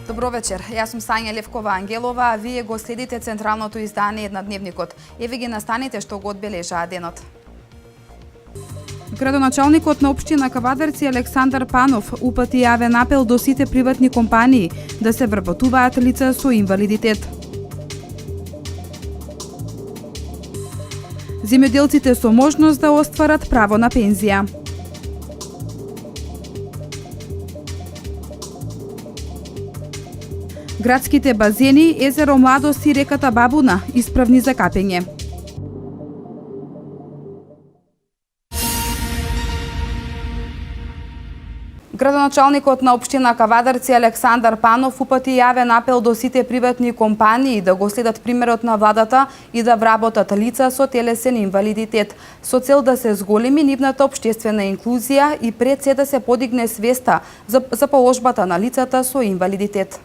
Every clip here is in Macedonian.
Добро вечер, јас сум Сања Левкова-Ангелова, а вие го следите централното издание Еднадневникот. Еве ги настаните што го одбележаа денот. Градоначалникот на општина Кавадарци Александар Панов упати јавен апел до сите приватни компании да се вработуваат лица со инвалидитет. Земјоделците со можност да остварат право на пензија. Градските базени, езеро Младост и реката Бабуна исправни за капење. Градоначалникот на општина Кавадарци Александар Панов упати јавен апел до сите приватни компании да го следат примерот на владата и да вработат лица со телесен инвалидитет, со цел да се зголеми нивната општествена инклузија и пред се да се подигне свеста за положбата на лицата со инвалидитет.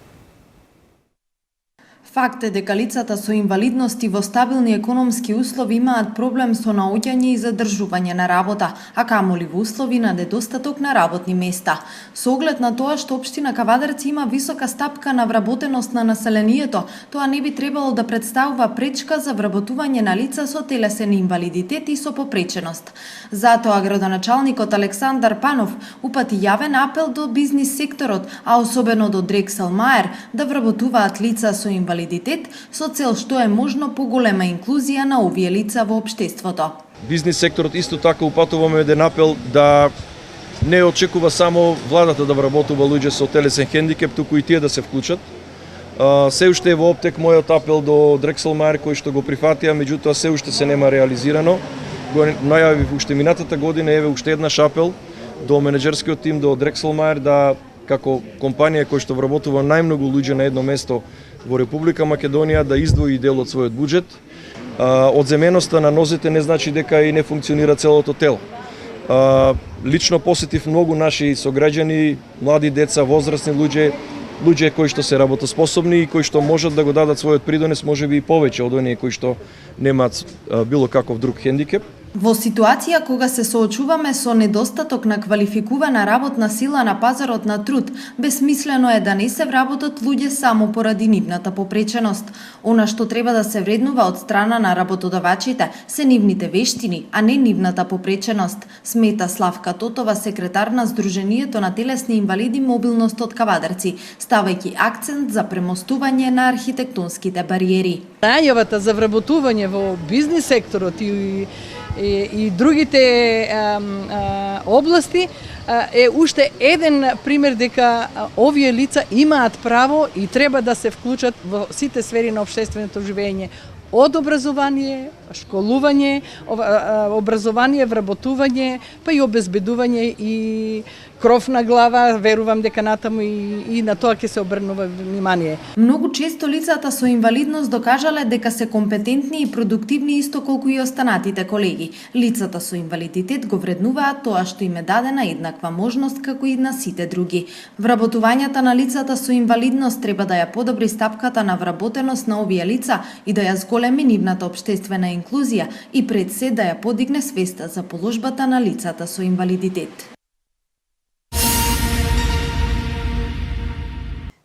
Факт е дека лицата со инвалидности во стабилни економски услови имаат проблем со наоѓање и задржување на работа, а камоли во услови на недостаток на работни места. Со оглед на тоа што општина Кавадарци има висока стапка на вработеност на населението, тоа не би требало да представува пречка за вработување на лица со телесен инвалидитет и со попреченост. Затоа градоначалникот Александар Панов упати јавен апел до бизнис секторот, а особено до Дрексел Маер, да вработуваат лица со инвалидитет со цел што е можно поголема инклузија на овие лица во општеството. Бизнис секторот исто така упатуваме еден апел да не очекува само владата да вработува луѓе со телесен хендикеп, туку и тие да се вклучат. Се уште е во оптек мојот апел до Дрексел Маер кој што го прифатија, меѓутоа се уште се нема реализирано. Го најавив уште минатата година, еве уште еднаш апел до менеджерскиот тим до Дрексел Маер да како компанија која што вработува најмногу луѓе на едно место во Република Македонија да издвои дел од својот буџет. Одземеноста на нозете не значи дека и не функционира целото тело. Лично посетив многу наши сограѓани, млади деца, возрастни луѓе кои што се работоспособни и кои што можат да го дадат својот придонес, можеби и повеќе од оние кои што немаат било каков друг хендикеп. Во ситуација кога се соочуваме со недостаток на квалификувана работна сила на пазарот на труд, бесмислено е да не се вработат луѓе само поради нивната попреченост. Она што треба да се вреднува од страна на работодавачите се нивните вештини, а не нивната попреченост, смета Славка Тотова, секретар на Сдруженијето на телесни инвалиди Мобилност од Кавадарци, ставајќи акцент за премостување на архитектонските бариери. Најавата за вработување во бизнис секторот и другите области е уште еден пример дека овие лица имаат право и треба да се вклучат во сите сфери на општественото живење. Од образование, школување, образование, вработување, па и обезбедување и кров на глава, верувам дека натаму и на тоа ќе се обрнува внимание. Многу често лицата со инвалидност докажале дека се компетентни и продуктивни исто колку и останатите колеги. Лицата со инвалидитет го вреднуваат тоа што им е дадена еднаква можност како и на сите други. Вработувањата на лицата со инвалидност треба да ја подобри стапката на вработеност на овие лица и да ја зголеми нивната општествена инклузија и пред се да ја подигне свеста за положбата на лицата со инвалидитет.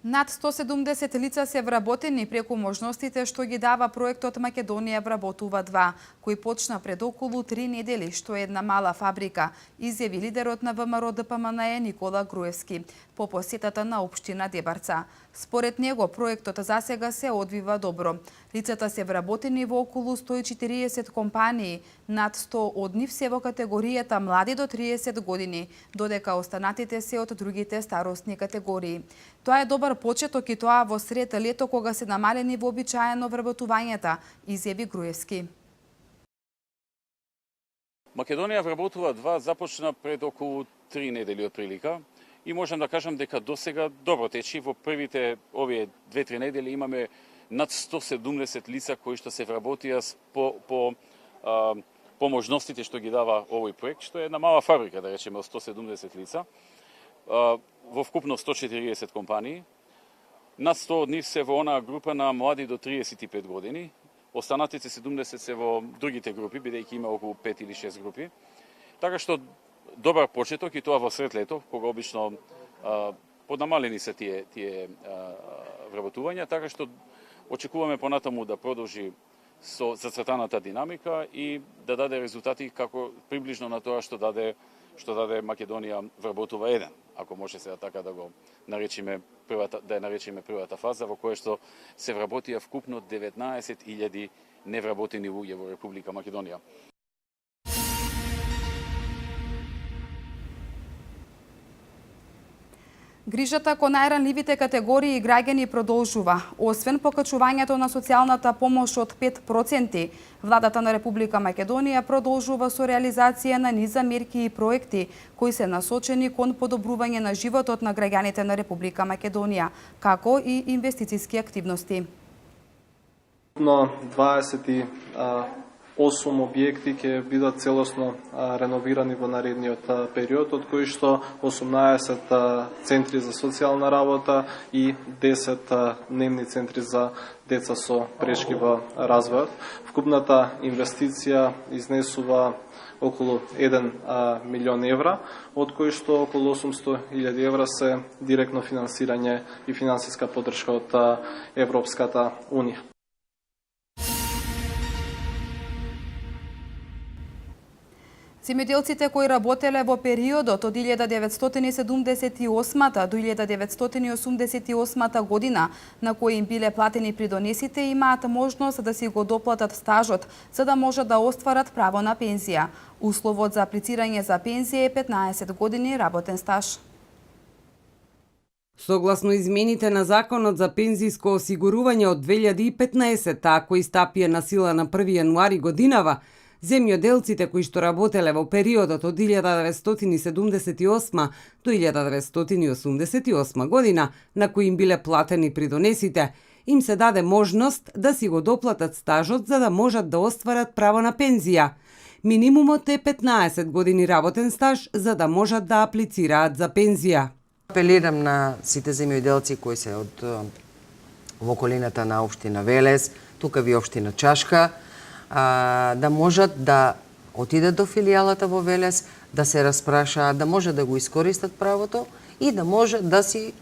Над 170 лица се вработени преку можностите што ги дава проектот Македонија вработува 2, кој почна пред околу 3 недели, што е една мала фабрика, изјави лидерот на ВМРО ДПМНЕ Никола Груевски по посетата на општина Дебарца. Според него, проектот засега се одвива добро. Лицата се вработени во околу 140 компании, над 100 од нив се во категоријата млади до 30 години, додека останатите се од другите старосни категории. Тоа е добар почеток и тоа во сред лето кога се намалени вообичаено вработувањата, изјави Груевски. Македонија вработува 2 започна пред околу 3 недели отприлика и можам да кажам дека досега добро течи. Во првите овие 2-3 недели имаме над 170 лица кои што се вработија по можностите што ги дава овој проект, што е една мала фабрика, да речеме, од 170 лица, во вкупно 140 компании. Над 100 од нив се во онаа група на млади до 35 години, останатите 70 се во другите групи, бидејќи има околу 5 или 6 групи. Така што добар почеток и тоа во сред лето, кога обично поднамалени се тие вработувања, така што очекуваме понатаму да продолжи со зацртаната динамика и да даде резултати како приближно на тоа што даде Македонија вработува 1, ако може сега така да го наречиме првата фаза во која што се вработија вкупно 19.000 невработени луѓе во Република Македонија. Грижата кон најранливите категории граѓани продолжува. Освен покачувањето на социјалната помош од 5%, владата на Република Македонија продолжува со реализација на низа мерки и проекти кои се насочени кон подобрување на животот на граѓаните на Република Македонија, како и инвестициски активности. На 28 објекти ќе бидат целосно реновирани во наредниот период, од кои што 18 центри за социјална работа и 10 дневни центри за деца со прешки во развојот. Вкупната инвестиција изнесува околу 1 милион евра, од кои што околу 800.000 евра се директно финансирање и финансиска поддршка од Европската Унија. Земјоделците кои работеле во периодот од 1978 до 1988 година, на кои им биле платени придонесите, имаат можност да си го доплатат стажот, за да можат да остварат право на пензија. Условот за аплицирање за пензија е 15 години работен стаж. Согласно измените на Законот за пензиско осигурување од 2015, кои стапија на сила на 1 јануари годинава, земјоделците кои што работеле во периодот од 1978 до 1988 година, на кои им биле платени придонесите, им се даде можност да си го доплатат стажот за да можат да остварат право на пензија. Минимумот е 15 години работен стаж за да можат да аплицираат за пензија. Апелирам на сите земјоделци кои се од во околината на општина Велес, тука ви општина Чашка, да можат да отидат до филијалата во Велес, да се распрашаат, да може да го искористат правото и да може да си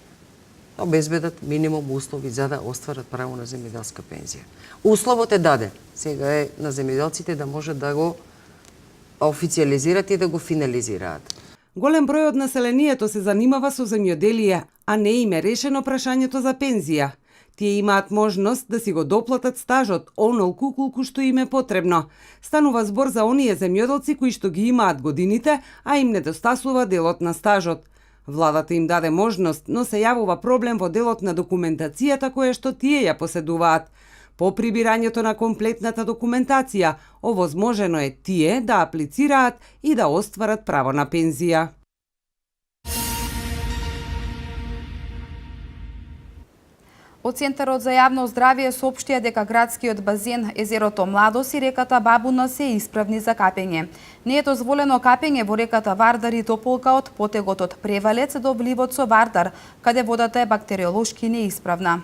обезбедат минимум услови за да остварат право на земјоделска пензија. Условот е даден. Сега е на земјоделците да може да го официјализираат и да го финализираат. Голем број од населението се занимава со земјоделие, а не им е решено прашањето за пензија. Тие имаат можност да си го доплатат стажот онолку колку што им е потребно. Станува збор за оние земјоделци кои што ги имаат годините, а им недостасува делот на стажот. Владата им даде можност, но се јавува проблем во делот на документацијата која што тие ја поседуваат. По прибирањето на комплетната документација, овозможено е тие да аплицираат и да остварат право на пензија. Од Центарот за јавно здравје соопштија дека градскиот базен, езерото Младост и реката Бабуна се исправни за капење. Не е дозволено капење во реката Вардар и Тополка од потегот од Превалец до вливот со Вардар, каде водата е бактериолошки неисправна.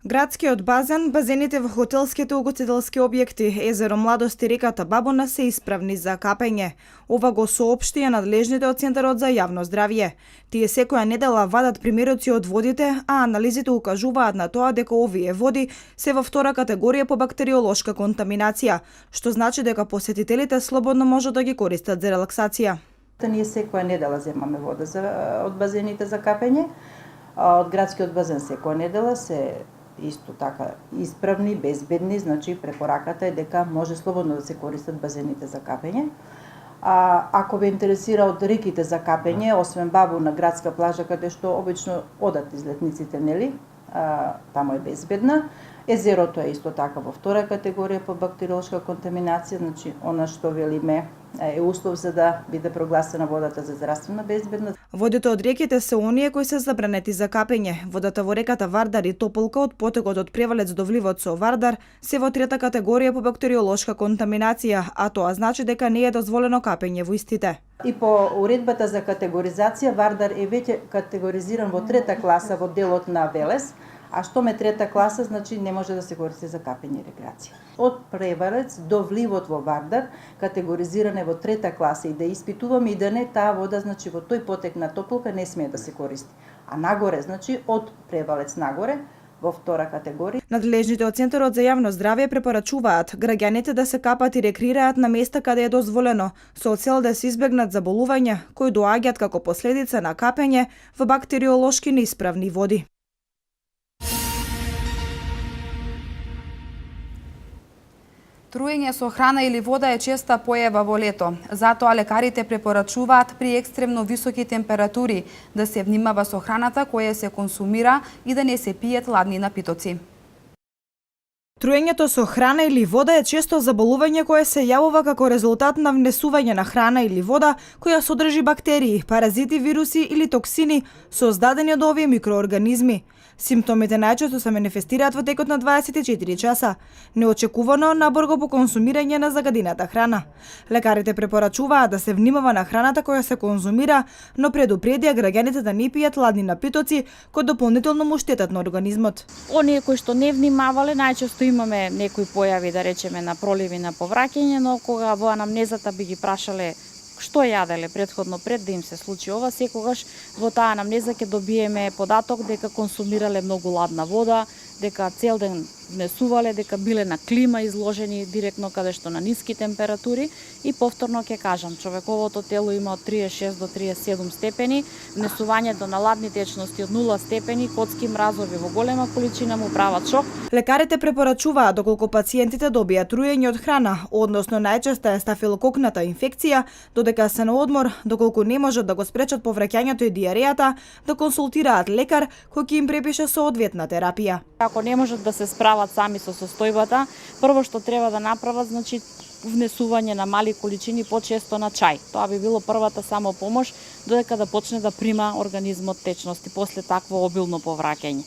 Градскиот базен, базените во хотелските угостителски објекти, езеро Младост и реката Бабуна се исправни за капење. Ова го соопштија надлежните од Центарот за јавно здравје. Тие секоја недела вадат примероци од водите, а анализите укажуваат на тоа дека овие води се во втора категорија по бактериолошка контаминација, што значи дека посетителите слободно можат да ги користат за релаксација. Ние секоја недела земаме вода од базените за капење, од градскиот базен секоја недела се исто така исправни, безбедни, значи препораката е дека може слободно да се користат базените за капење. Ако ве интересира од реките за капење, освен Бабуна, градска плажа, каде што обично одат излетниците, нели, таму е безбедна. Езерото е исто така во втора категорија по бактериолошка контаминација, значи она што велиме е услов за да биде прогласена водата за здравствена безбедност. Водите од реките се оние кои се забранети за капење. Водата во реката Вардар и Тополка од потокот од Превалец до вливот со Вардар се во трета категорија по бактериолошка контаминација, а тоа значи дека не е дозволено капење во истите. И по уредбата за категоризација Вардар е веќе категоризиран во трета класа во делот на Велес, а што ме трета класа, значи не може да се користи за капење и рекреација. Од Превалец до вливот во Вардар категоризиран е во трета класа и да испитуваме и да не таа вода, значи во тој потек на Тополка не смее да се користи. А нагоре, значи од Превалец нагоре во втора категорија. Надлежните од Центарот за јавно здравје препорачуваат граѓаните да се капат и рекреираат на места каде е дозволено, со цел да се избегнат заболувања кои доаѓаат како последица на капење во бактериолошки неисправни води. Труење со храна или вода е честа појава во лето. Затоа лекарите препорачуваат при екстремно високи температури да се внимава со храната која се консумира и да не се пијат ладни напитоци. Труењето со храна или вода е често заболување кое се јавува како резултат на внесување на храна или вода која содржи бактерии, паразити, вируси или токсини создадени од овие микроорганизми. Симптомите најчесто се манифестираат во текот на 24 часа, неочекувано набрзо по консумирање на загадената храна. Лекарите препорачуваат да се внимава на храната која се конзумира, но предупредија граѓаните да не пијат ладни напитоци кои дополнително му штетат на организмот. Оние кои што не внимавале, најчесто имаме некои појави, да речеме, на проливи на повраќање, но кога во анамнезата би ги прашале што јаделе претходно пред да им се случи ова, секогаш во таа анамнеза ќе добиеме податок дека консумирале многу ладна вода, дека цел ден внесувале, дека биле на клима изложени директно каде што на ниски температури и повторно ќе кажам, човековото тело има од 36 до 37 степени, внесувањето на ладни течности од 0 степени, котски мразови во голема количина му прават шок. Лекарите препорачуваат доколку пациентите добијат труење од храна, односно најчеста е стафилококната инфекција, додека се на одмор, доколку не можат да го спречат повраќањето и диарејата, да консултираат лекар кој ќе им препише соодветна терапија. Ако не можат да се справат сами со состојбата, прво што треба да направат, значи внесување на мали количини почесто на чај. Тоа би било првата само помош додека да почне да прима организмот течности после такво обилно повраќање.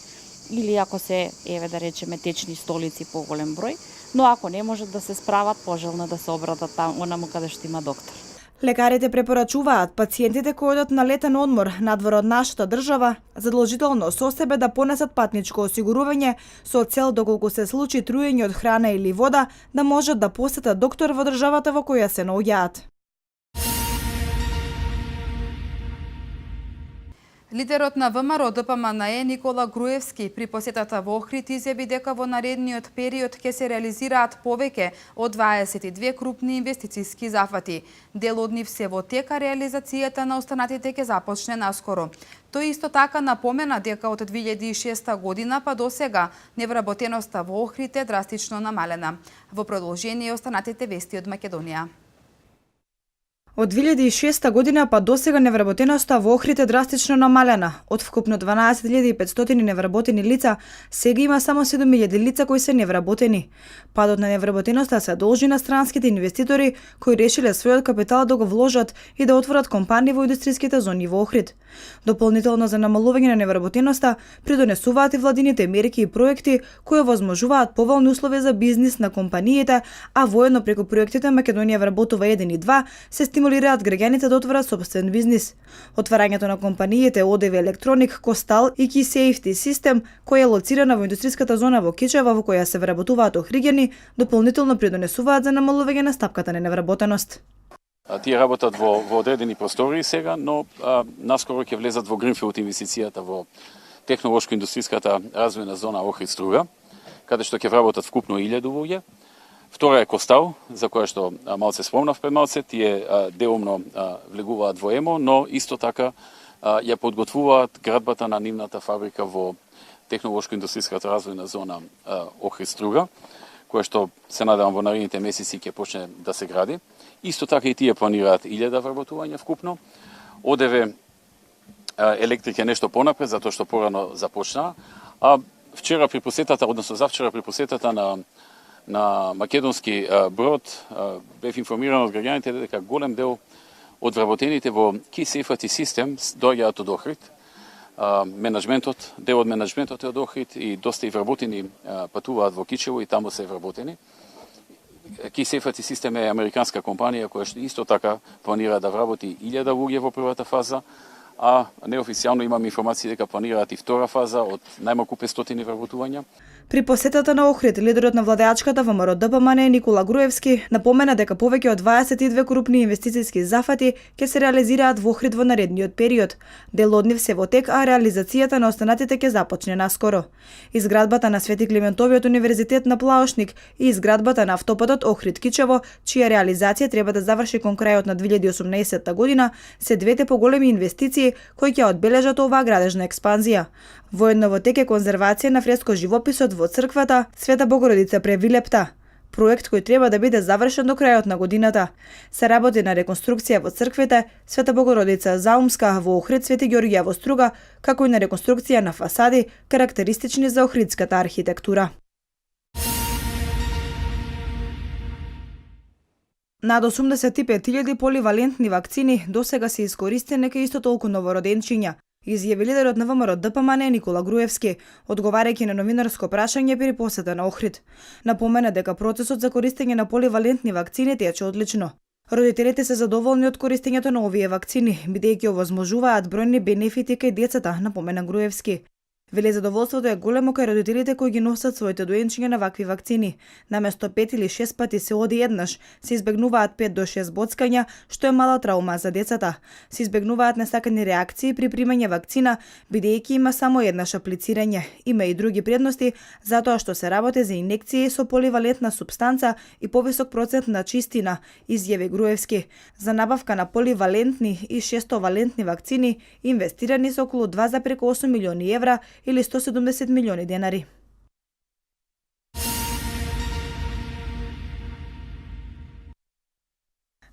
Или ако се, еве да речеме, течни столици по голем број, но ако не можат да се справат, пожелно да се обратат онаму каде што има доктор. Лекарите препорачуваат пациентите кои одат на летен одмор надвор од нашата држава задолжително со себе да понесат патничко осигурување со цел доколку се случи труење од храна или вода да можат да посетат доктор во државата во која се наоѓаат. Лидерот на ВМРО ДПМНЕ Никола Груевски при посетата во Охрид изјави дека во наредниот период ќе се реализираат повеќе од 22 крупни инвестициски зафати. Дел од нив се во тека, реализацијата на останатите ќе започне наскоро. Тој исто така напомена дека од 2006 година па до сега невработеноста во Охрид е драстично намалена. Во продолжение останатите вести од Македонија. Од 2006 година па досега невработеноста во Охрид е драстично намалена. Од вкупно 12.500 невработени лица, сега има само 7.000 лица кои се невработени. Падот на невработеноста се должи на странските инвеститори кои решиле својот капитал да го вложат и да отворат компании во индустријските зони во Охрид. Дополнително за намалување на невработеноста придонесуваат и владините мерки и проекти кои овозможуваат поволни услови за бизнис на компаниите, а воедно преку проектите Македонија вработува 1 и 2 се стимулираат граѓаните да отворат собствен бизнис. Отварањето на компаниите ОДВ Електроник, Костал и Key Safety System, која е лоцирана во индустријската зона во Кичева во која се вработуваат охриѓани, дополнително придонесуваат за намалување на стапката на невработеност. Тие работат во одредени простори сега, но наскоро ќе влезат во гринфилд инвестицијата во технолошко-индустријската развојна зона Охрид Струга, каде што ќе вработат вкупно 1000 луѓе. Втора е Костал, за која што малце спомнав пред малце, тие делумно влегуваат во ЕМО, но исто така ја подготвуваат градбата на нивната фабрика во технолошко-индустријската развојна зона Охрид Струга, која што се надевам во наредните месеци ќе почне да се гради. Исто така и тие планираат 1000 вработувања вкупно. ОДВ Електрик е нешто понапред, затоа што порано започна. А вчера при посетата, односно завчера при посетата на на македонски брод, бев информиран од граѓаните дека голем дел од вработените во Key Safety System доаѓаат од Охрид. Дел од менаџментот е од Охрид и доста и вработени патуваат во Кичево и таму се вработени. Key Safety System е американска компанија која што исто така планира да вработи 1000 луѓе во првата фаза, а неофицијално имам информации дека планираат и втора фаза од најмалку 500 вработувања. При посетата на Охрид, лидерот на владеачката ВМРО ДПМН Никола Груевски напомена дека повеќе од 22 крупни инвестициски зафати ќе се реализираат во Охрид во наредниот период. Дел од нив се во тек, а реализацијата на останатите ќе започне наскоро. Изградбата на Свети Климентовиот универзитет на Плаошник и изградбата на автопатот Охрид-Кичево, чија реализација треба да заврши кон крајот на 2018 година, се двете поголеми инвестиции кои ќе одбележат оваа градежна експанзија. Воедно во тек е конзервација на фреско-живописот во црквата Света Богородица Превилепта, проект кој треба да биде завршен до крајот на годината. Се работи на реконструкција во црквите Света Богородица Заумска во Охрид, Свети Ѓорѓија во Струга, како и на реконструкција на фасади карактеристични за охридската архитектура. Над 85.000 поливалентни вакцини досега се искористени кај исто толку новороденчиња, изјави лидерот на ВМРО ДПМН Никола Груевски, одговарајќи на новинарско прашање при посета на Охрид. Напомена дека процесот за користење на поливалентни вакцини тече одлично. Родителите се задоволни од користењето на овие вакцини, бидејќи овозможуваат бројни бенефити кај децата, напомена Груевски. Вели задоволството е големо кај родителите кои ги носат своите доенчиња на вакви вакцини. Наместо 5 или 6 пати се оди еднаш, се избегнуваат 5 до 6 боцкања, што е мала травма за децата. Се избегнуваат несакани реакции при примање вакцина, бидејќи има само еднаш аплицирање. Има и други предности, затоа што се работи за инекции со поливалентна супстанца и повисок процент на чистина, изјави Груевски. За набавка на поливалентни и шестовалентни вакцини инвестирани се околу 2,8 милиони евра или 170 милиони денари.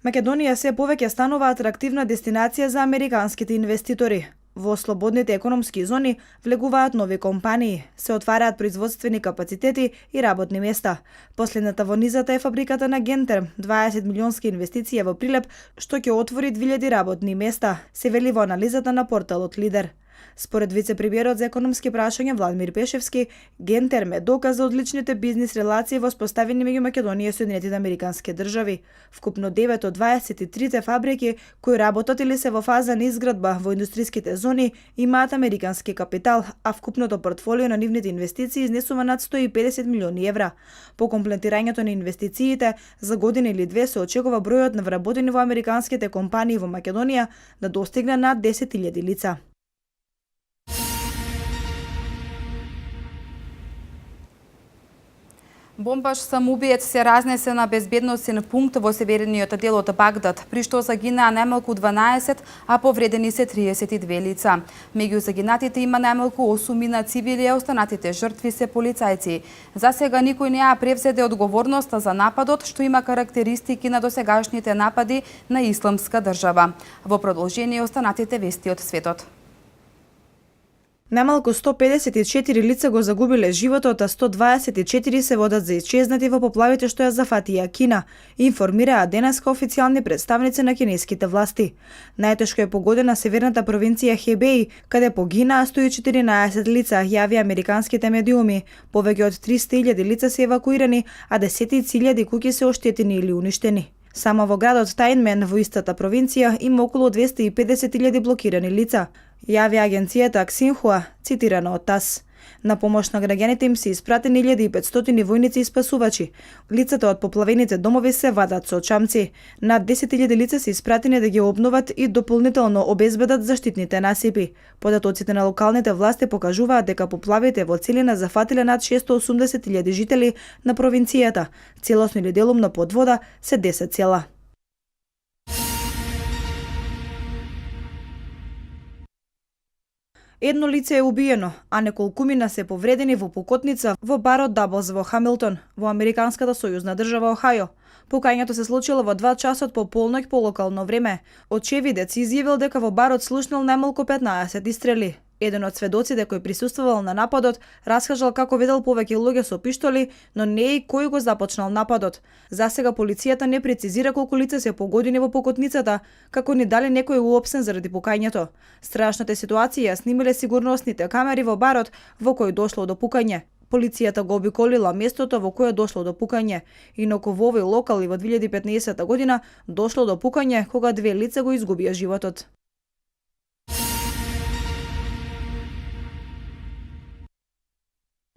Македонија се повеќе станува атрактивна дестинација за американските инвеститори. Во слободните економски зони влегуваат нови компании, се отвараат производствени капацитети и работни места. Последната во низата е фабриката на Гентерм, 20 милионски инвестиција во Прилеп, што ќе отвори 2000 работни места, се вели во анализата на порталот Лидер. Според вице-премиерот за економски прашања Владимир Пешевски, Гентерм е доказ за одличните бизнис релации воспоставени меѓу Македонија и Соединетите американски држави. Вкупно 9 од 23 фабрики кои работат или се во фаза на изградба во индустриските зони имаат американски капитал, а вкупното портфолио на нивните инвестиции изнесува над 150 милиони евра. По комплетирањето на инвестициите, за година или две се очекува бројот на вработени во американските компании во Македонија да достигне над 10.000 лица. Бомбаш самоубиец се разнесе на безбедносен пункт во северниот дел од Багдад, при што загинаа најмалку 12, а повредени се 32 лица. Меѓу загинатите има најмалку 8 цивили, а останатите жртви се полицајци. За сега никој не ја превзеде одговорноста за нападот, што има карактеристики на досегашните напади на Исламска држава. Во продолжение останатите вести од светот. Најмалку 154 лица го загубиле животот, а 124 се водат за исчезнати во поплавите што ја зафатија Кина, информираа денеска официјални представници на кинеските власти. Најтешко е погодена северната провинција Хебеј, каде погинаа 114 лица, јави американските медиуми. Повеќе од 300.000 лица се евакуирани, а десетици илјади куќи се оштетени или уништени. Само во градот Тајнмен во истата провинција има околу 250.000 блокирани лица, јави агенцијата Аксинхуа, цитирана од ТАС. На помош на граѓаните им се испратени 1500 војници и спасувачи. Лицата од поплавените домови се вадат со чамци. Над 10.000 лица се испратени да ги обноват и дополнително обезбедат заштитните насипи. Податоците на локалните власти покажуваат дека поплавите во целина зафатиле над 680.000 жители на провинцијата. Целосно или делумно под вода се 10 села. Едно лице е убиено, а неколкумина се повредени во пукотница во барот Даблс во Хамилтон, во американската сојузна држава Охајо. Пукањето се случило во 2 часот по полноќ по локално време. Очевидец изјавил дека во барот слушнал најмалку 15 истрели. Еден од сведоците кој присуствувал на нападот раскажал како видел повеќе луѓе со пиштоли, но не и кој го започнал нападот. Засега полицијата не прецизира колку лица се погодени во покотницата, како ни дали некој уопсен заради пукањето. Страшната ситуација ја снимиле сигурносните камери во барот во кој дошло до пукање. Полицијата го обиколила местото во кое дошло до пукање. Инаку во овој локал и во 2015 година дошло до пукање кога 2 лица го изгубија животот.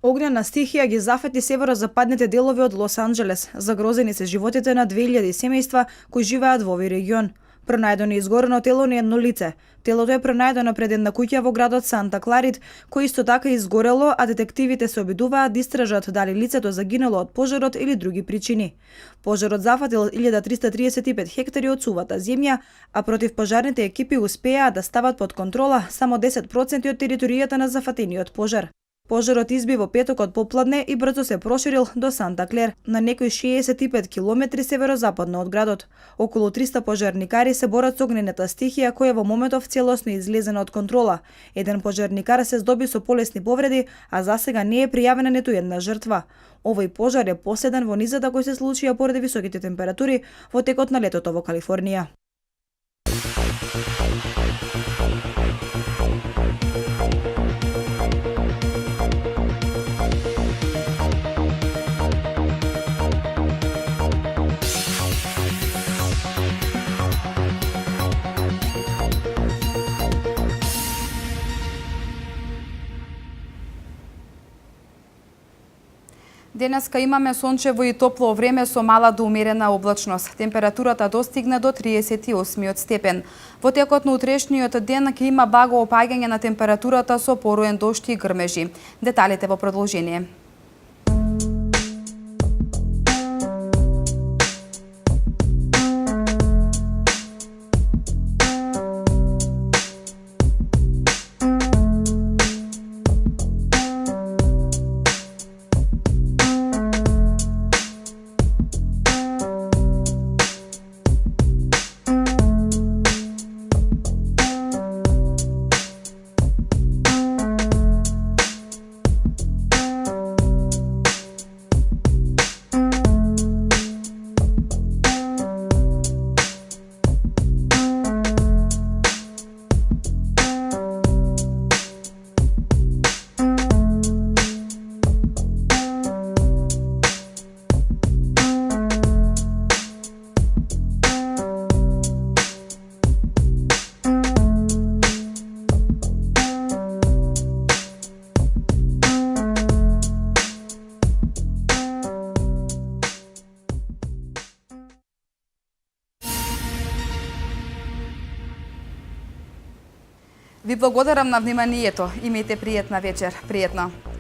Огнена стихија ги зафати северозападните делови од Лос Анџелес. Загрозени се животите на 2000 семејства кои живеат во овој регион. Пронајдено е изгорено тело на едно лице. Телото е пронајдено пред една куќа во градот Санта Кларит, кој исто така изгорело, а детективите се обидуваат да истражат дали лицето загинало од пожарот или други причини. Пожарот зафатил 1335 хектари од сувата земја, а противпожарните екипи успеа да стават под контрола само 10% од територијата на зафатениот пожар. Пожарот изби во петокот попладне и брзо се проширил до Санта Клер, на некои 65 километри северозападно од градот. Околу 300 пожарникари се борат со огнената стихија која во моментов целосно излезена од контрола. Еден пожарникар се здоби со полесни повреди, а засега не е пријавена ниту една жртва. Овој пожар е последен во низата кој се случија поради високите температури во текот на летото во Калифорнија. Денеска имаме сончево и топло време со мала до умерена облачност. Температурата достигна до 38 степен. Во текот на утрешниот ден ќе има благо опаѓање на температурата со пороен дожд и грмежи. Деталите во продолжение. Ви благодарам на вниманието. Имајте пријатна вечер. Пријатно.